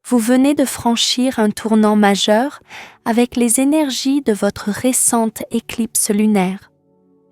Vous venez de franchir un tournant majeur avec les énergies de votre récente éclipse lunaire.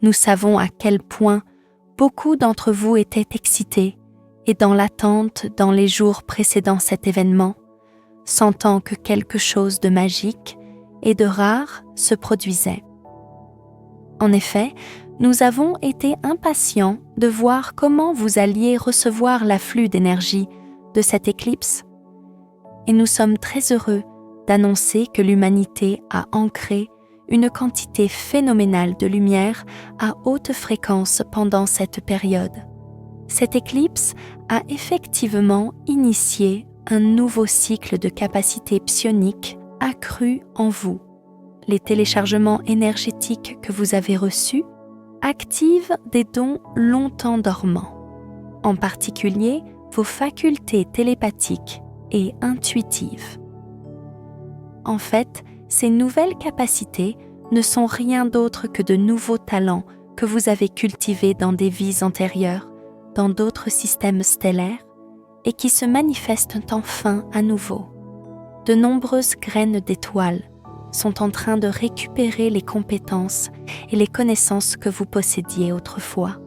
Nous savons à quel point beaucoup d'entre vous étaient excités et dans l'attente dans les jours précédant cet événement, sentant que quelque chose de magique et de rare se produisait. En effet, nous avons été impatients de voir comment vous alliez recevoir l'afflux d'énergie de cette éclipse, et nous sommes très heureux d'annoncer que l'humanité a ancré une quantité phénoménale de lumière à haute fréquence pendant cette période. Cette éclipse a effectivement initié un nouveau cycle de capacité psionique accru en vous. Les téléchargements énergétiques que vous avez reçus activent des dons longtemps dormants, en particulier vos facultés télépathiques et intuitives. En fait, ces nouvelles capacités ne sont rien d'autre que de nouveaux talents que vous avez cultivés dans des vies antérieures, dans d'autres systèmes stellaires, et qui se manifestent enfin à nouveau. De nombreuses graines d'étoiles sont en train de récupérer les compétences et les connaissances que vous possédiez autrefois.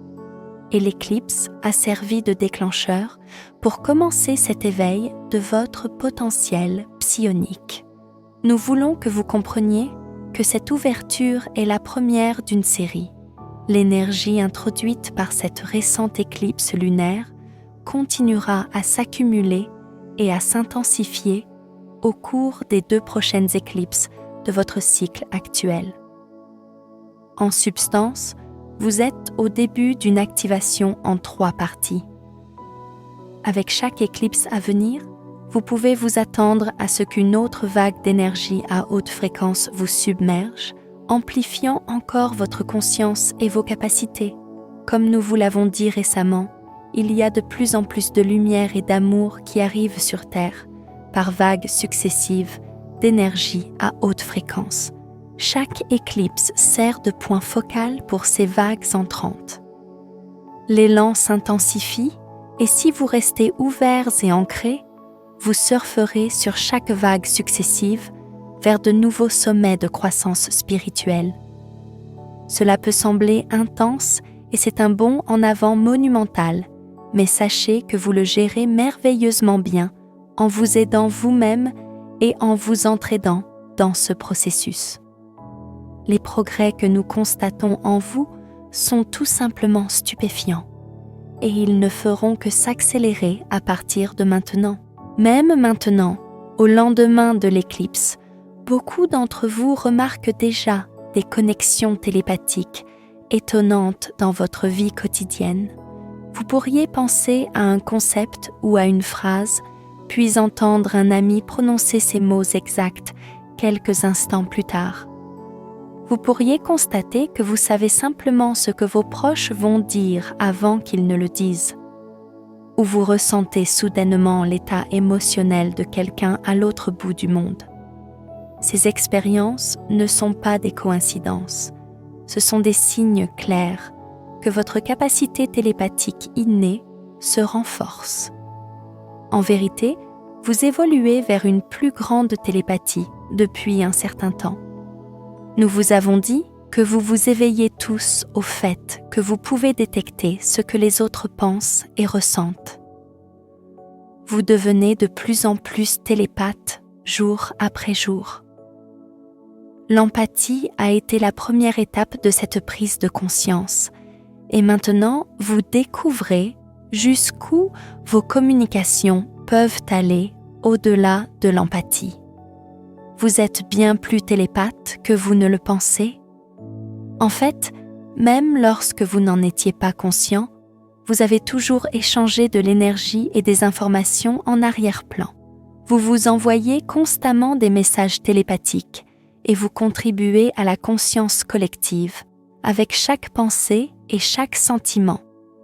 Et l'éclipse a servi de déclencheur pour commencer cet éveil de votre potentiel psionique. Nous voulons que vous compreniez que cette ouverture est la première d'une série. L'énergie introduite par cette récente éclipse lunaire continuera à s'accumuler et à s'intensifier au cours des 2 prochaines éclipses de votre cycle actuel. En substance, vous êtes au début d'une activation en 3 parties. Avec chaque éclipse à venir, vous pouvez vous attendre à ce qu'une autre vague d'énergie à haute fréquence vous submerge, amplifiant encore votre conscience et vos capacités. Comme nous vous l'avons dit récemment, il y a de plus en plus de lumière et d'amour qui arrivent sur Terre, par vagues successives d'énergie à haute fréquence. Chaque éclipse sert de point focal pour ces vagues entrantes. L'élan s'intensifie et si vous restez ouverts et ancrés, vous surferez sur chaque vague successive vers de nouveaux sommets de croissance spirituelle. Cela peut sembler intense et c'est un bond en avant monumental, mais sachez que vous le gérez merveilleusement bien en vous aidant vous-même et en vous entraidant dans ce processus. Les progrès que nous constatons en vous sont tout simplement stupéfiants et ils ne feront que s'accélérer à partir de maintenant. Même maintenant, au lendemain de l'éclipse, beaucoup d'entre vous remarquent déjà des connexions télépathiques étonnantes dans votre vie quotidienne. Vous pourriez penser à un concept ou à une phrase, puis entendre un ami prononcer ces mots exacts quelques instants plus tard. Vous pourriez constater que vous savez simplement ce que vos proches vont dire avant qu'ils ne le disent. Ou vous ressentez soudainement l'état émotionnel de quelqu'un à l'autre bout du monde. Ces expériences ne sont pas des coïncidences, ce sont des signes clairs que votre capacité télépathique innée se renforce. En vérité, vous évoluez vers une plus grande télépathie depuis un certain temps. Nous vous avons dit que vous vous éveillez tous au fait que vous pouvez détecter ce que les autres pensent et ressentent. Vous devenez de plus en plus télépathe jour après jour. L'empathie a été la première étape de cette prise de conscience et maintenant vous découvrez jusqu'où vos communications peuvent aller au-delà de l'empathie. Vous êtes bien plus télépathe que vous ne le pensez. En fait, même lorsque vous n'en étiez pas conscient, vous avez toujours échangé de l'énergie et des informations en arrière-plan. Vous vous envoyez constamment des messages télépathiques et vous contribuez à la conscience collective avec chaque pensée et chaque sentiment.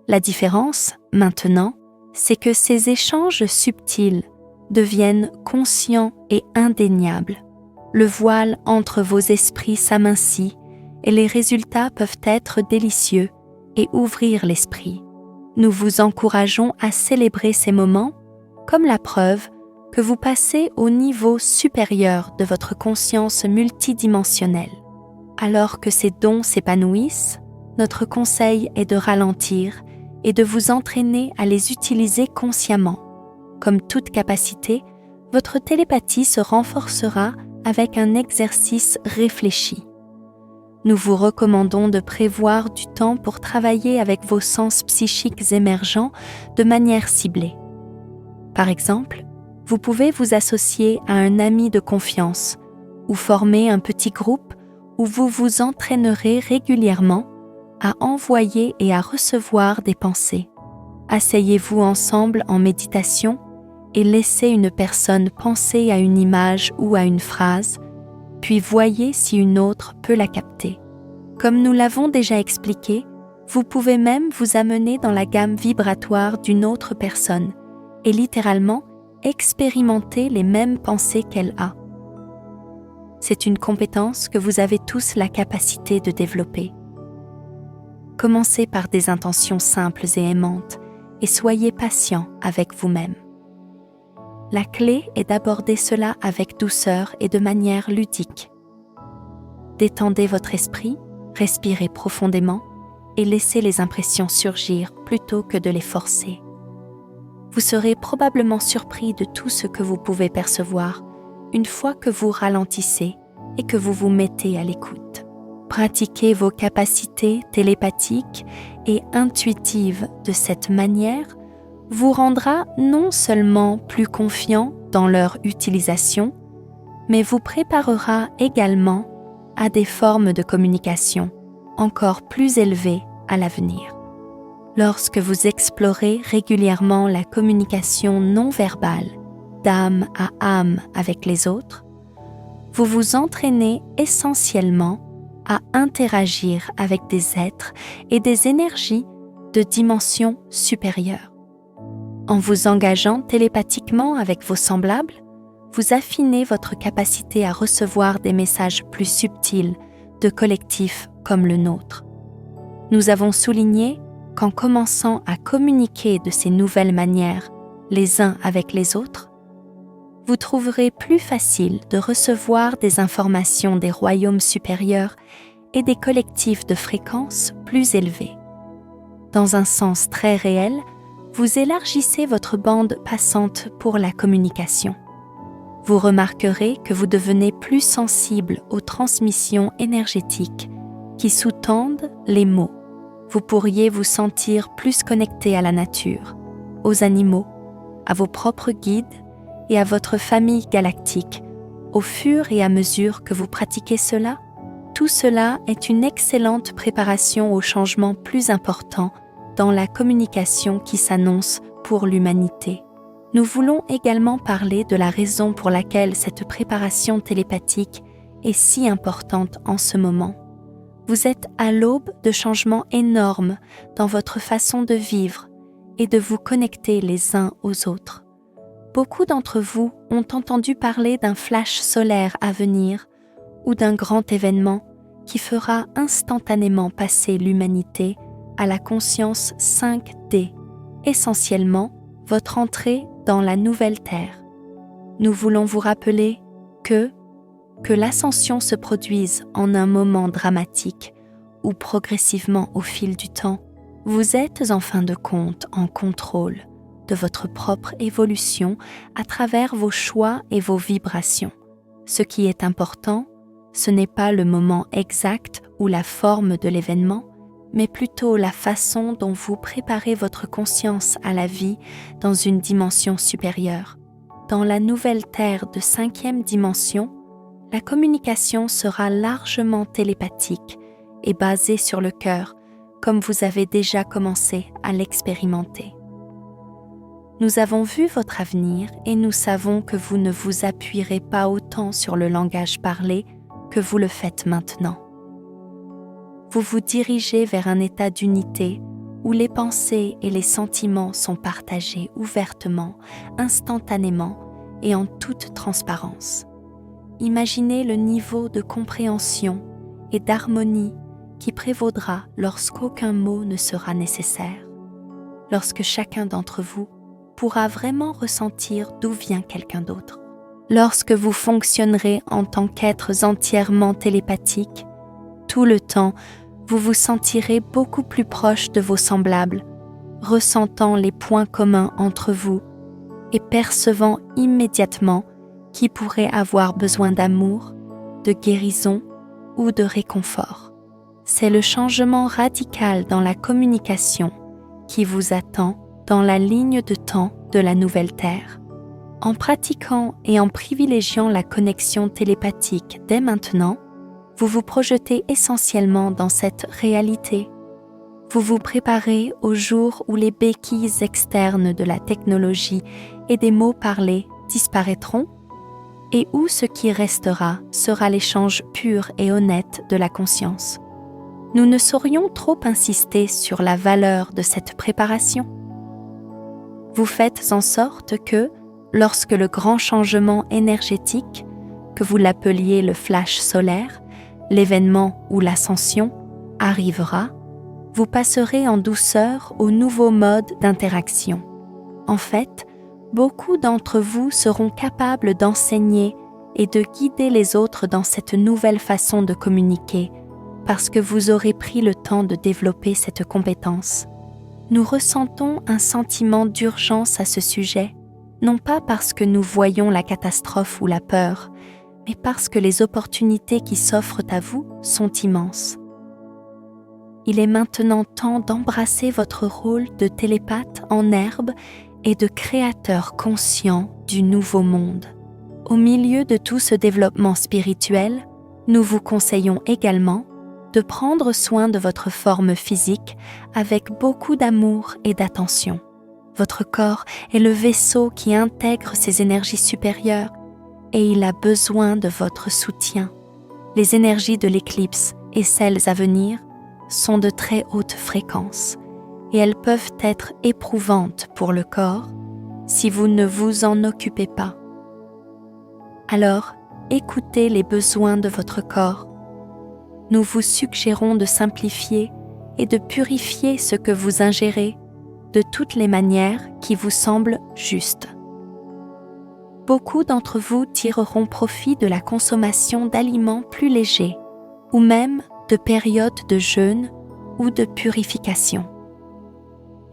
La différence, maintenant, c'est que ces échanges subtils deviennent conscients et indéniables. Le voile entre vos esprits s'amincit et les résultats peuvent être délicieux et ouvrir l'esprit. Nous vous encourageons à célébrer ces moments comme la preuve que vous passez au niveau supérieur de votre conscience multidimensionnelle. Alors que ces dons s'épanouissent, notre conseil est de ralentir et de vous entraîner à les utiliser consciemment. Comme toute capacité, votre télépathie se renforcera avec un exercice réfléchi. Nous vous recommandons de prévoir du temps pour travailler avec vos sens psychiques émergents de manière ciblée. Par exemple, vous pouvez vous associer à un ami de confiance ou former un petit groupe où vous vous entraînerez régulièrement à envoyer et à recevoir des pensées. Asseyez-vous ensemble en méditation et laissez une personne penser à une image ou à une phrase, puis voyez si une autre peut la capter. Comme nous l'avons déjà expliqué, vous pouvez même vous amener dans la gamme vibratoire d'une autre personne et littéralement expérimenter les mêmes pensées qu'elle a. C'est une compétence que vous avez tous la capacité de développer. Commencez par des intentions simples et aimantes et soyez patient avec vous-même. La clé est d'aborder cela avec douceur et de manière ludique. Détendez votre esprit, respirez profondément et laissez les impressions surgir plutôt que de les forcer. Vous serez probablement surpris de tout ce que vous pouvez percevoir une fois que vous ralentissez et que vous vous mettez à l'écoute. Pratiquer vos capacités télépathiques et intuitives de cette manière vous rendra non seulement plus confiant dans leur utilisation, mais vous préparera également à des formes de communication encore plus élevées à l'avenir. Lorsque vous explorez régulièrement la communication non verbale d'âme à âme avec les autres, vous vous entraînez essentiellement à interagir avec des êtres et des énergies de dimension supérieure. En vous engageant télépathiquement avec vos semblables, vous affinez votre capacité à recevoir des messages plus subtils de collectifs comme le nôtre. Nous avons souligné qu'en commençant à communiquer de ces nouvelles manières les uns avec les autres, vous trouverez plus facile de recevoir des informations des royaumes supérieurs et des collectifs de fréquences plus élevés. Dans un sens très réel, vous élargissez votre bande passante pour la communication. Vous remarquerez que vous devenez plus sensible aux transmissions énergétiques qui sous-tendent les mots. Vous pourriez vous sentir plus connecté à la nature, aux animaux, à vos propres guides et à votre famille galactique. Au fur et à mesure que vous pratiquez cela, tout cela est une excellente préparation aux changements plus importants dans la communication qui s'annonce pour l'humanité. Nous voulons également parler de la raison pour laquelle cette préparation télépathique est si importante en ce moment. Vous êtes à l'aube de changements énormes dans votre façon de vivre et de vous connecter les uns aux autres. Beaucoup d'entre vous ont entendu parler d'un flash solaire à venir ou d'un grand événement qui fera instantanément passer l'humanité à la conscience 5D, essentiellement votre entrée dans la nouvelle Terre. Nous voulons vous rappeler que l'ascension se produise en un moment dramatique ou progressivement au fil du temps, vous êtes en fin de compte en contrôle de votre propre évolution à travers vos choix et vos vibrations. Ce qui est important, ce n'est pas le moment exact ou la forme de l'événement, mais plutôt la façon dont vous préparez votre conscience à la vie dans une dimension supérieure. Dans la nouvelle Terre de 5e dimension, la communication sera largement télépathique et basée sur le cœur, comme vous avez déjà commencé à l'expérimenter. Nous avons vu votre avenir et nous savons que vous ne vous appuierez pas autant sur le langage parlé que vous le faites maintenant. Vous vous dirigez vers un état d'unité où les pensées et les sentiments sont partagés ouvertement, instantanément et en toute transparence. Imaginez le niveau de compréhension et d'harmonie qui prévaudra lorsqu'aucun mot ne sera nécessaire, lorsque chacun d'entre vous pourra vraiment ressentir d'où vient quelqu'un d'autre. Lorsque vous fonctionnerez en tant qu'êtres entièrement télépathiques, tout le temps, vous vous sentirez beaucoup plus proche de vos semblables, ressentant les points communs entre vous et percevant immédiatement qui pourrait avoir besoin d'amour, de guérison ou de réconfort. C'est le changement radical dans la communication qui vous attend dans la ligne de temps de la nouvelle Terre. En pratiquant et en privilégiant la connexion télépathique dès maintenant, vous vous projetez essentiellement dans cette réalité. Vous vous préparez au jour où les béquilles externes de la technologie et des mots parlés disparaîtront et où ce qui restera sera l'échange pur et honnête de la conscience. Nous ne saurions trop insister sur la valeur de cette préparation. Vous faites en sorte que, lorsque le grand changement énergétique, que vous l'appeliez le flash solaire, l'événement ou l'ascension, arrivera, vous passerez en douceur au nouveau mode d'interaction. En fait, beaucoup d'entre vous seront capables d'enseigner et de guider les autres dans cette nouvelle façon de communiquer, parce que vous aurez pris le temps de développer cette compétence. Nous ressentons un sentiment d'urgence à ce sujet, non pas parce que nous voyons la catastrophe ou la peur, mais parce que les opportunités qui s'offrent à vous sont immenses. Il est maintenant temps d'embrasser votre rôle de télépathe en herbe et de créateur conscient du nouveau monde. Au milieu de tout ce développement spirituel, nous vous conseillons également de prendre soin de votre forme physique avec beaucoup d'amour et d'attention. Votre corps est le vaisseau qui intègre ces énergies supérieures et il a besoin de votre soutien. Les énergies de l'éclipse et celles à venir sont de très haute fréquence et elles peuvent être éprouvantes pour le corps si vous ne vous en occupez pas. Alors, écoutez les besoins de votre corps. Nous vous suggérons de simplifier et de purifier ce que vous ingérez de toutes les manières qui vous semblent justes. Beaucoup d'entre vous tireront profit de la consommation d'aliments plus légers ou même de périodes de jeûne ou de purification.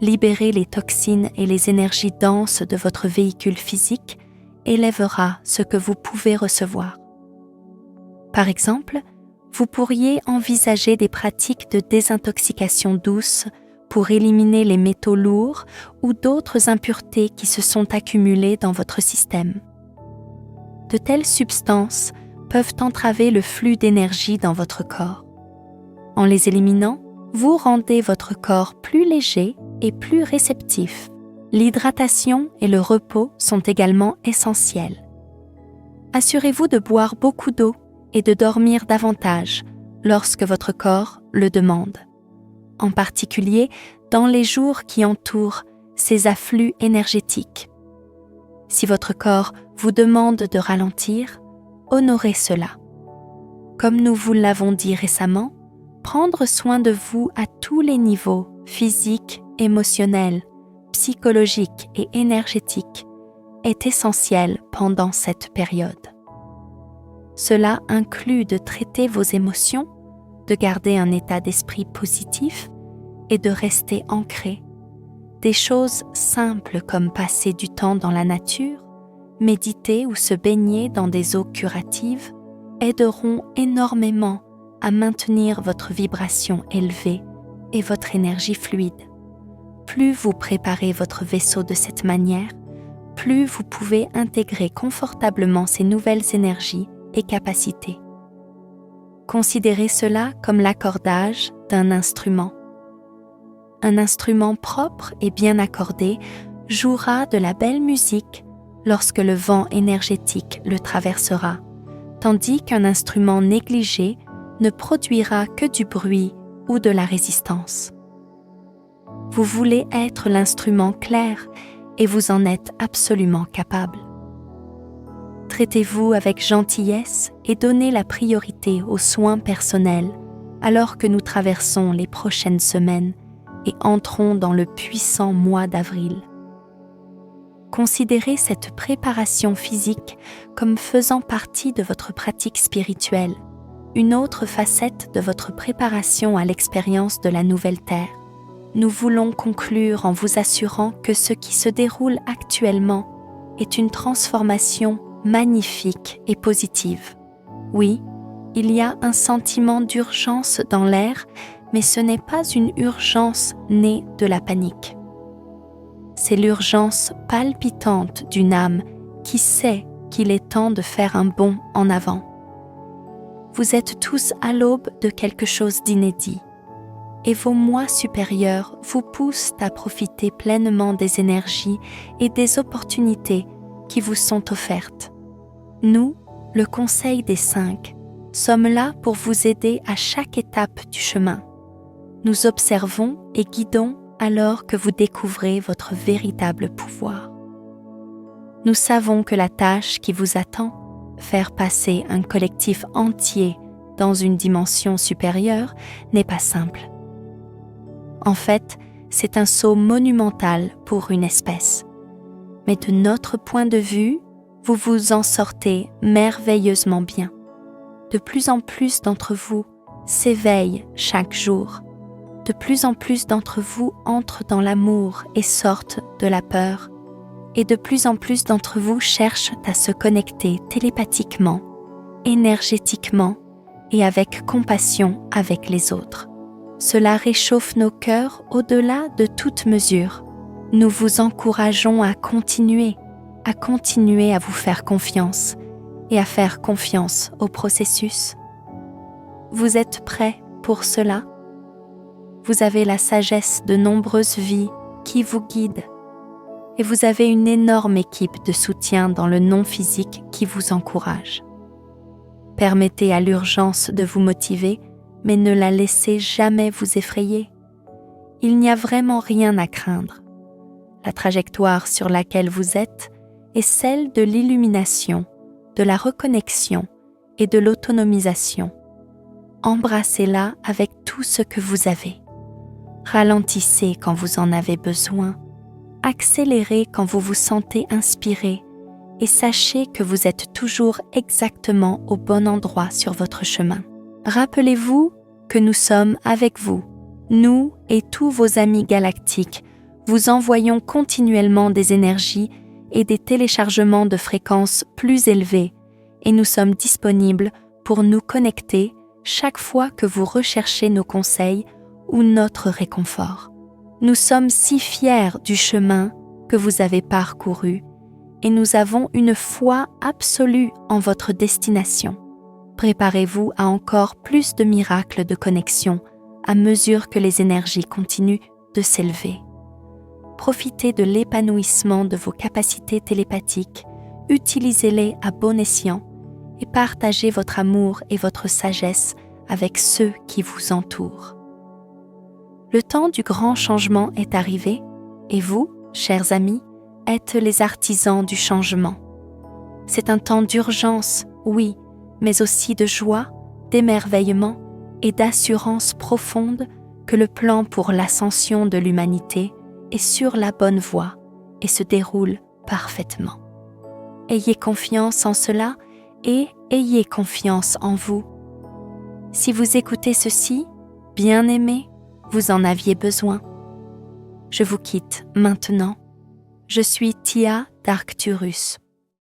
Libérer les toxines et les énergies denses de votre véhicule physique élèvera ce que vous pouvez recevoir. Par exemple, vous pourriez envisager des pratiques de désintoxication douce pour éliminer les métaux lourds ou d'autres impuretés qui se sont accumulées dans votre système. De telles substances peuvent entraver le flux d'énergie dans votre corps. En les éliminant, vous rendez votre corps plus léger et plus réceptif. L'hydratation et le repos sont également essentiels. Assurez-vous de boire beaucoup d'eau et de dormir davantage lorsque votre corps le demande, en particulier dans les jours qui entourent ces afflux énergétiques. Si votre corps vous demande de ralentir, honorez cela. Comme nous vous l'avons dit récemment, prendre soin de vous à tous les niveaux, physique, émotionnel, psychologique et énergétique, est essentiel pendant cette période. Cela inclut de traiter vos émotions, de garder un état d'esprit positif et de rester ancré. Des choses simples comme passer du temps dans la nature, méditer ou se baigner dans des eaux curatives aideront énormément à maintenir votre vibration élevée et votre énergie fluide. Plus vous préparez votre vaisseau de cette manière, plus vous pouvez intégrer confortablement ces nouvelles énergies et capacités. Considérez cela comme l'accordage d'un instrument. Un instrument propre et bien accordé jouera de la belle musique lorsque le vent énergétique le traversera, tandis qu'un instrument négligé ne produira que du bruit ou de la résistance. Vous voulez être l'instrument clair et vous en êtes absolument capable. Traitez-vous avec gentillesse et donnez la priorité aux soins personnels alors que nous traversons les prochaines semaines et entrons dans le puissant mois d'avril. Considérez cette préparation physique comme faisant partie de votre pratique spirituelle, une autre facette de votre préparation à l'expérience de la nouvelle Terre. Nous voulons conclure en vous assurant que ce qui se déroule actuellement est une transformation magnifique et positive. Oui, il y a un sentiment d'urgence dans l'air, mais ce n'est pas une urgence née de la panique. C'est l'urgence palpitante d'une âme qui sait qu'il est temps de faire un bond en avant. Vous êtes tous à l'aube de quelque chose d'inédit, et vos moi supérieurs vous poussent à profiter pleinement des énergies et des opportunités qui vous sont offertes. Nous, le Conseil des 5, sommes là pour vous aider à chaque étape du chemin. Nous observons et guidons alors que vous découvrez votre véritable pouvoir. Nous savons que la tâche qui vous attend, faire passer un collectif entier dans une dimension supérieure, n'est pas simple. En fait, c'est un saut monumental pour une espèce. Mais de notre point de vue, vous vous en sortez merveilleusement bien. De plus en plus d'entre vous s'éveillent chaque jour. De plus en plus d'entre vous entrent dans l'amour et sortent de la peur. Et de plus en plus d'entre vous cherchent à se connecter télépathiquement, énergétiquement et avec compassion avec les autres. Cela réchauffe nos cœurs au-delà de toute mesure. Nous vous encourageons à continuer à vous faire confiance et à faire confiance au processus. Vous êtes prêts pour cela? Vous avez la sagesse de nombreuses vies qui vous guident et vous avez une énorme équipe de soutien dans le non-physique qui vous encourage. Permettez à l'urgence de vous motiver, mais ne la laissez jamais vous effrayer. Il n'y a vraiment rien à craindre. La trajectoire sur laquelle vous êtes est celle de l'illumination, de la reconnexion et de l'autonomisation. Embrassez-la avec tout ce que vous avez. Ralentissez quand vous en avez besoin, accélérez quand vous vous sentez inspiré et sachez que vous êtes toujours exactement au bon endroit sur votre chemin. Rappelez-vous que nous sommes avec vous, nous et tous vos amis galactiques, vous envoyons continuellement des énergies et des téléchargements de fréquences plus élevées et nous sommes disponibles pour nous connecter chaque fois que vous recherchez nos conseils ou notre réconfort. Nous sommes si fiers du chemin que vous avez parcouru et nous avons une foi absolue en votre destination. Préparez-vous à encore plus de miracles de connexion à mesure que les énergies continuent de s'élever. Profitez de l'épanouissement de vos capacités télépathiques, utilisez-les à bon escient et partagez votre amour et votre sagesse avec ceux qui vous entourent. Le temps du grand changement est arrivé et vous, chers amis, êtes les artisans du changement. C'est un temps d'urgence, oui, mais aussi de joie, d'émerveillement et d'assurance profonde que le plan pour l'ascension de l'humanité est sur la bonne voie et se déroule parfaitement. Ayez confiance en cela et ayez confiance en vous. Si vous écoutez ceci, bien-aimés, vous en aviez besoin. Je vous quitte maintenant. Je suis Tia d'Arcturus.